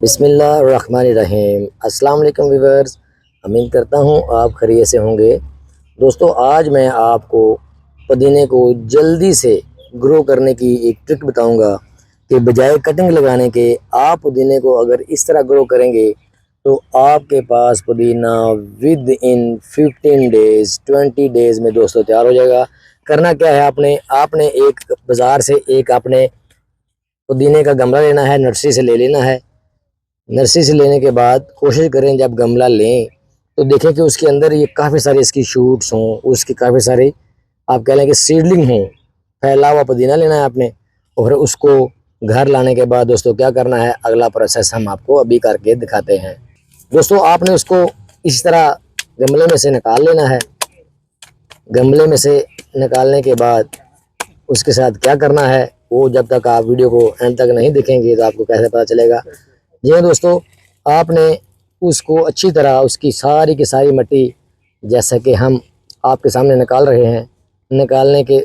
बिस्मिल्लाहिर्रहमानिर्रहीम। अस्सलाम वालेकुम व्यूअर्स, उम्मीद करता हूँ आप खैरियत से होंगे। दोस्तों, आज मैं आपको पुदीने को जल्दी से ग्रो करने की एक ट्रिक बताऊंगा कि बजाय कटिंग लगाने के आप पुदीने को अगर इस तरह ग्रो करेंगे तो आपके पास पुदीना विद इन 15 डेज़ 20 डेज़ में दोस्तों तैयार हो जाएगा। करना क्या है, आपने एक बाज़ार से एक आपने पुदीने का गमला लेना है, नर्सरी से ले लेना है। नर्सरी से लेने के बाद कोशिश करें जब गमला लें तो देखें कि उसके अंदर ये काफ़ी सारे इसकी शूट्स हों, उसके काफ़ी सारे आप कह लें कि सीडलिंग हों। फैला हुआ पुदीना लेना है आपने और उसको घर लाने के बाद दोस्तों क्या करना है, अगला प्रोसेस हम आपको अभी करके दिखाते हैं। दोस्तों, आपने उसको इस तरह गमले में से निकाल लेना है। गमले में से निकालने के बाद उसके साथ क्या करना है वो जब तक आप वीडियो को एंड तक नहीं देखेंगे तो आपको कैसे पता चलेगा। जी हाँ दोस्तों, आपने उसको अच्छी तरह उसकी सारी की सारी मिट्टी जैसा कि हम आपके सामने निकाल रहे हैं, निकालने के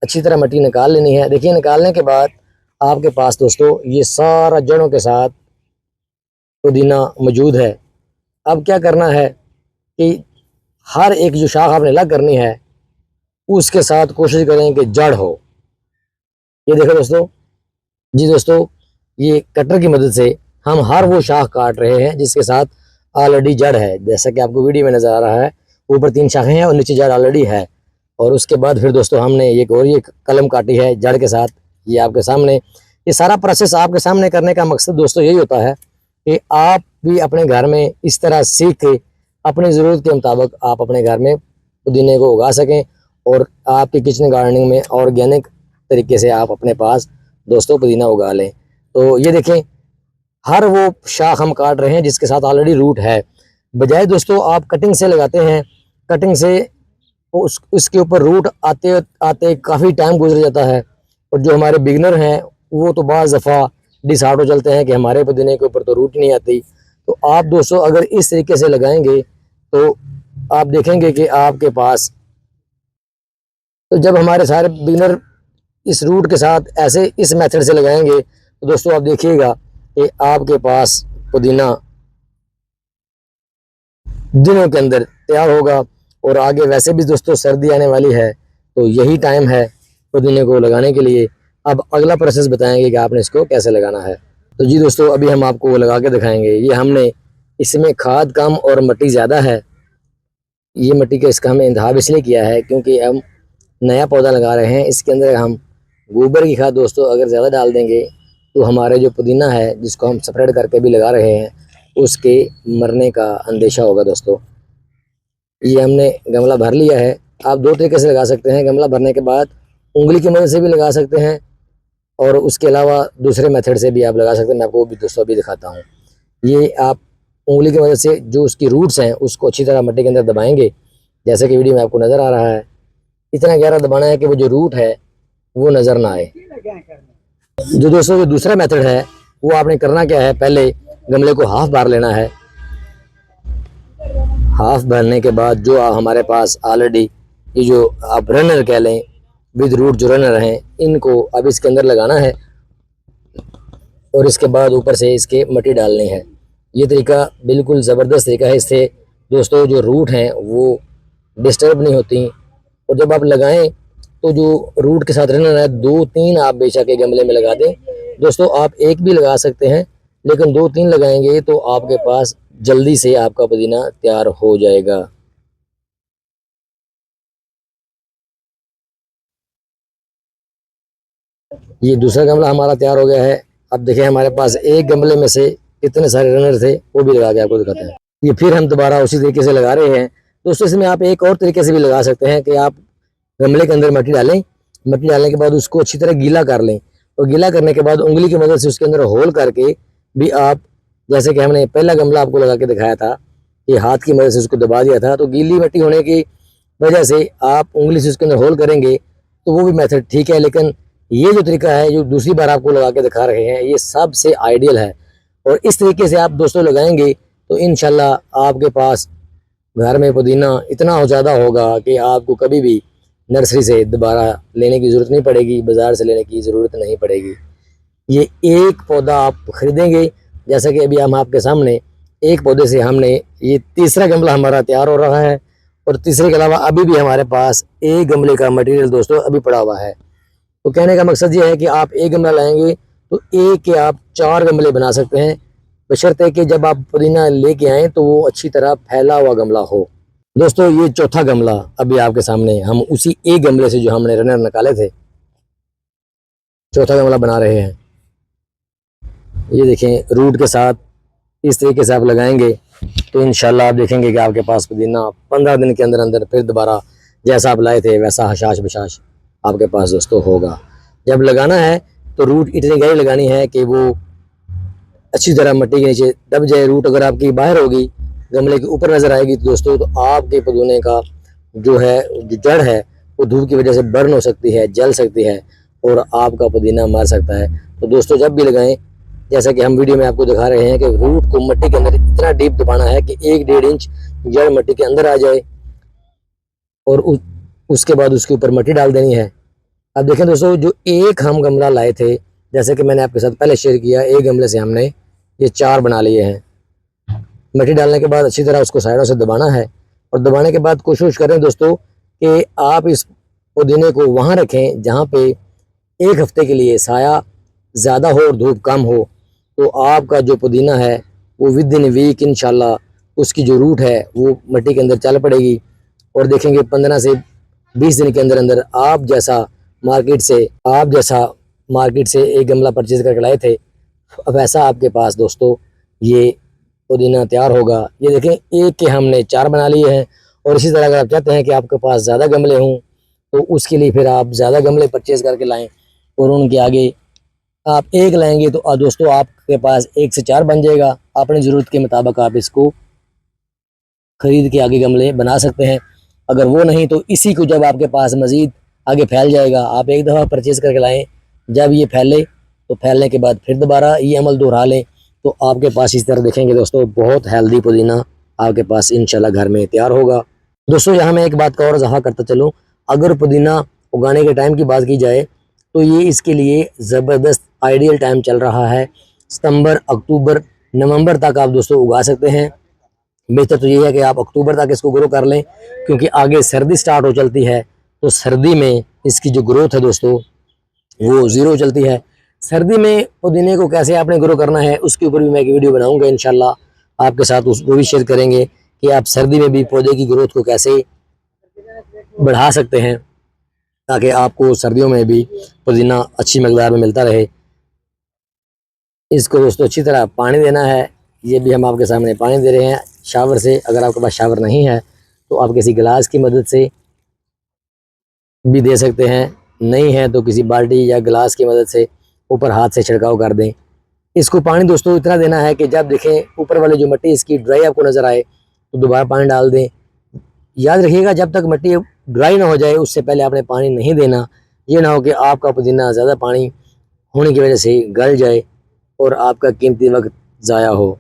अच्छी तरह मिट्टी निकाल लेनी है। देखिए, निकालने के बाद आपके पास दोस्तों ये सारा जड़ों के साथ पुदीना मौजूद है। अब क्या करना है कि हर एक जो शाख आपने अलग करनी है उसके साथ कोशिश करें कि जड़ हो। ये देखो दोस्तों, जी दोस्तों, ये कटर की मदद से हम हर वो शाख काट रहे हैं जिसके साथ ऑलरेडी जड़ है। जैसा कि आपको वीडियो में नज़र आ रहा है, ऊपर 3 शाखें हैं और नीचे जड़ ऑलरेडी है। और उसके बाद फिर दोस्तों हमने ये कलम काटी है जड़ के साथ। ये आपके सामने ये सारा प्रोसेस आपके सामने करने का मकसद दोस्तों यही होता है कि आप भी अपने घर में इस तरह सीख के अपनी ज़रूरत के मुताबिक आप अपने घर में पुदीने को उगा सकें और आपकी किचन गार्डनिंग में ऑर्गेनिक तरीके से आप अपने पास दोस्तों पुदीना उगा लें। तो ये देखें, हर वो शाख हम काट रहे हैं जिसके साथ ऑलरेडी रूट है। बजाय दोस्तों आप कटिंग से लगाते हैं, कटिंग से उसके ऊपर रूट आते आते काफ़ी टाइम गुजर जाता है और जो हमारे बिगनर हैं वो तो बाज़ दफ़ा डिसहार्ट हो चलते हैं कि हमारे पुदीने के ऊपर तो रूट नहीं आती। तो आप दोस्तों अगर इस तरीके से लगाएंगे तो आप देखेंगे कि आपके पास तो जब हमारे सारे बिगनर इस रूट के साथ ऐसे इस मेथड से लगाएंगे तो दोस्तों आप देखिएगा कि आपके पास पुदीना दिनों के अंदर तैयार होगा। और आगे वैसे भी दोस्तों सर्दी आने वाली है तो यही टाइम है पुदीने को लगाने के लिए। अब अगला प्रोसेस बताएंगे कि आपने इसको कैसे लगाना है। तो जी दोस्तों, अभी हम आपको लगा के दिखाएंगे। ये हमने इसमें खाद कम और मिट्टी ज़्यादा है। ये मिट्टी का इसका हमने इंतखाब इसलिए किया है क्योंकि हम नया पौधा लगा रहे हैं। इसके अंदर हम गोबर की खाद दोस्तों अगर ज़्यादा डाल देंगे तो हमारे जो पुदीना है जिसको हम स्प्रेड करके भी लगा रहे हैं उसके मरने का अंदेशा होगा दोस्तों। ये हमने गमला भर लिया है। आप दो तरीके से लगा सकते हैं। गमला भरने के बाद उंगली की मदद से भी लगा सकते हैं और उसके अलावा दूसरे मेथड से भी आप लगा सकते हैं। मैं आपको वो भी दोस्तों अभी दिखाता हूँ। ये आप उंगली की मदद से जो उसकी रूट्स हैं उसको अच्छी तरह मिट्टी के अंदर दबाएंगे, जैसे कि वीडियो में आपको नज़र आ रहा है। इतना गहरा दबाना है कि वो जो रूट है वो नज़र ना आए। जो दोस्तों जो दूसरा मेथड है वो आपने करना क्या है, पहले गमले को हाफ भर लेना है। हाफ भरने के बाद जो हमारे पास ऑलरेडी ये जो आप रनर कह लें विद रूट जो रनर हैं इनको अब इसके अंदर लगाना है और इसके बाद ऊपर से इसके मिट्टी डालनी है। ये तरीका बिल्कुल ज़बरदस्त तरीका है। इससे दोस्तों जो रूट हैं वो डिस्टर्ब नहीं होती। और जब आप लगाएं तो जो रूट के साथ रनर है 2-3 आप बेशक के गमले में लगा दें दोस्तों। आप एक भी लगा सकते हैं लेकिन 2-3 लगाएंगे तो आपके पास जल्दी से आपका पुदीना तैयार हो जाएगा। ये दूसरा गमला हमारा तैयार हो गया है। अब देखिए हमारे पास एक गमले में से कितने सारे रनर थे वो भी लगा के आपको दिखाते हैं। ये फिर हम दोबारा उसी तरीके से लगा रहे हैं दोस्तों। इसमें आप एक और तरीके से भी लगा सकते हैं कि आप गमले के अंदर मिट्टी डालें, मिट्टी डालने के बाद उसको अच्छी तरह गीला कर लें और गीला करने के बाद उंगली की मदद से उसके अंदर होल करके भी आप, जैसे कि हमने पहला गमला आपको लगा के दिखाया था कि हाथ की मदद से उसको दबा दिया था, तो गीली मिट्टी होने की वजह से आप उंगली से उसके अंदर होल करेंगे तो वो भी मेथड ठीक है। लेकिन ये जो तरीका है जो दूसरी बार आपको लगा के दिखा रहे हैं ये सबसे आइडियल है। और इस तरीके से आप दोस्तों लगाएंगे तो इंशाल्लाह आपके पास घर में पुदीना इतना ज़्यादा होगा कि आपको कभी भी नर्सरी से दोबारा लेने की ज़रूरत नहीं पड़ेगी, बाज़ार से लेने की ज़रूरत नहीं पड़ेगी। ये एक पौधा आप ख़रीदेंगे जैसा कि अभी हम आपके सामने एक पौधे से हमने ये तीसरा गमला हमारा तैयार हो रहा है, और तीसरे के अलावा अभी भी हमारे पास एक गमले का मटेरियल दोस्तों अभी पड़ा हुआ है। तो कहने का मकसद ये है कि आप एक गमला लाएंगे तो एक के आप 4 गमले बना सकते हैं, बशर्ते कि जब आप पुदीना लेके आएँ तो वो अच्छी तरह फैला हुआ गमला हो। दोस्तों ये चौथा गमला अभी आपके सामने हम उसी एक गमले से जो हमने रनर निकाले थे, चौथा गमला बना रहे हैं। ये देखें, रूट के साथ इस तरीके से आप लगाएंगे तो इंशाल्लाह आप देखेंगे कि आपके पास पुदीना 15 दिन के अंदर अंदर फिर दोबारा जैसा आप लाए थे वैसा हशाश बशाश आपके पास दोस्तों होगा। जब लगाना है तो रूट इतनी गहरी लगानी है कि वो अच्छी तरह मिट्टी के नीचे दब जाए। रूट अगर आपकी बाहर होगी, गमले के ऊपर नजर आएगी तो दोस्तों तो आपके पुदीने का जो जड़ है वो धूप की वजह से बर्न हो सकती है, जल सकती है, और आपका पुदीना मर सकता है। तो दोस्तों जब भी लगाएं, जैसा कि हम वीडियो में आपको दिखा रहे हैं कि रूट को मिट्टी के अंदर इतना डीप दबाना है कि 1-1.5 इंच जड़ मिट्टी के अंदर आ जाए, और उसके बाद उसके ऊपर मिट्टी डाल देनी है। अब देखें दोस्तों, जो एक हम गमला लाए थे, जैसे कि मैंने आपके साथ पहले शेयर किया, एक गमले से हमने ये 4 बना लिए हैं। मिट्टी डालने के बाद अच्छी तरह उसको साइडों से दबाना है, और दबाने के बाद कोशिश करें दोस्तों कि आप इस पुदीने को वहाँ रखें जहाँ पे 1 हफ्ते के लिए साया ज़्यादा हो और धूप कम हो, तो आपका जो पुदीना है वो विद इन वीक इंशाल्लाह उसकी जो रूट है वो मिट्टी के अंदर चल पड़ेगी, और देखेंगे 15 से 20 दिन के अंदर अंदर आप जैसा मार्केट से एक गमला परचेज करके लाए थे वैसा आपके पास दोस्तों ये पुदीना तैयार होगा। ये देखें, एक के हमने 4 बना लिए हैं, और इसी तरह अगर आप चाहते हैं कि आपके पास ज़्यादा गमले हों तो उसके लिए फिर आप ज़्यादा गमले परचेज करके लाएं, और उनके आगे आप एक लाएंगे तो दोस्तों आपके पास 1 से 4 बन जाएगा। अपनी ज़रूरत के मुताबिक आप इसको खरीद के आगे गमले बना सकते हैं। अगर वो नहीं तो इसी को जब आपके पास मज़ीद आगे फैल जाएगा, आप एक दफ़ा परचेज़ करके लाएं, जब ये फैले तो फैलने के बाद फिर दोबारा ये अमल दोहरा लें, तो आपके पास इस तरह देखेंगे दोस्तों बहुत हेल्दी पुदीना आपके पास इंशाल्लाह घर में तैयार होगा। दोस्तों यहाँ मैं एक बात का और इजाफा करता चलूँ, अगर पुदीना उगाने के टाइम की बात की जाए तो ये इसके लिए ज़बरदस्त आइडियल टाइम चल रहा है। सितंबर, अक्टूबर, नवंबर तक आप दोस्तों उगा सकते हैं। बेहतर तो ये है कि आप अक्टूबर तक इसको ग्रो कर लें, क्योंकि आगे सर्दी स्टार्ट हो चलती है, तो सर्दी में इसकी जो ग्रोथ है दोस्तों वो ज़ीरो चलती है। सर्दी में पुदीने को कैसे आपने ग्रो करना है उसके ऊपर भी मैं एक वीडियो बनाऊंगा इंशाल्लाह आपके साथ, उसको भी शेयर करेंगे कि आप सर्दी में भी पौधे की ग्रोथ को कैसे बढ़ा सकते हैं ताकि आपको सर्दियों में भी पुदीना अच्छी मकदार में मिलता रहे। इसको दोस्तों अच्छी तरह पानी देना है, ये भी हम आपके सामने पानी दे रहे हैं शावर से। अगर आपके पास शावर नहीं है तो आप किसी गिलास की मदद से भी दे सकते हैं, नहीं है तो किसी बाल्टी या गिलास की मदद से ऊपर हाथ से छिड़काव कर दें। इसको पानी दोस्तों इतना देना है कि जब देखें ऊपर वाली जो मिट्टी इसकी ड्राई आपको नज़र आए तो दोबारा पानी डाल दें। याद रखिएगा, जब तक मिट्टी ड्राई ना हो जाए उससे पहले आपने पानी नहीं देना। ये ना हो कि आपका पुदीना ज़्यादा पानी होने की वजह से गल जाए और आपका कीमती वक्त ज़ाया हो।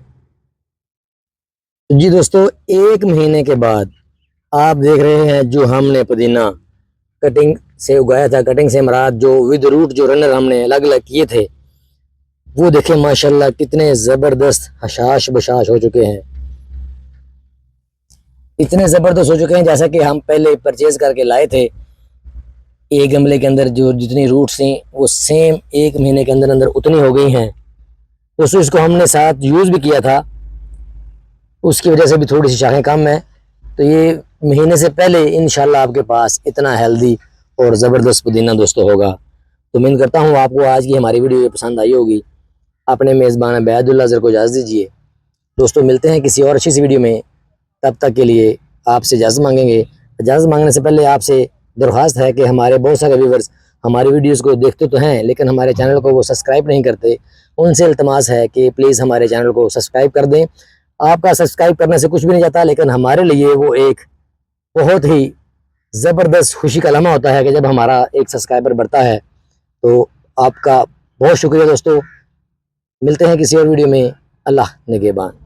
जी दोस्तों, 1 महीने के बाद आप देख रहे हैं जो हमने पुदीना कटिंग से उगाया था, कटिंग से मराद जो विद रूट जो रनर हमने अलग अलग किए थे वो देखें माशाल्लाह कितने ज़बरदस्त हशाश बशाश हो चुके हैं, इतने ज़बरदस्त हो चुके हैं जैसा कि हम पहले परचेज करके लाए थे। एक गमले के अंदर जो जितनी रूट्स थी वो सेम 1 महीने के अंदर अंदर उतनी हो गई हैं। दोस्तों इसको हमने साथ यूज़ भी किया था, उसकी वजह से भी थोड़ी सी शाखें कम है, तो ये महीने से पहले इंशाल्लाह आपके पास इतना हेल्दी और ज़बरदस्त पुदीना दोस्तों होगा। तो उम्मीद करता हूँ आपको आज की हमारी वीडियो पसंद आई होगी। अपने मेज़बान बैदुल्लाह ज़र को इजाज़त दीजिए। दोस्तों मिलते हैं किसी और अच्छी सी वीडियो में, तब तक के लिए आपसे इजाज़त मांगेंगे। इजाज़त मांगने से पहले आपसे दरख्वास्त है कि हमारे बहुत सारे व्यूवर्स हमारी वीडियोस को देखते तो हैं लेकिन हमारे चैनल को वो सब्सक्राइब नहीं करते। उनसे इल्तमास है कि प्लीज़ हमारे चैनल को सब्सक्राइब कर दें। आपका सब्सक्राइब करने से कुछ भी नहीं जाता, लेकिन हमारे लिए वो एक बहुत ही ज़बरदस्त खुशी का लम्हा होता है कि जब हमारा एक सब्सक्राइबर बढ़ता है। तो आपका बहुत शुक्रिया दोस्तों। मिलते हैं किसी और वीडियो में। अल्लाह निगहबान।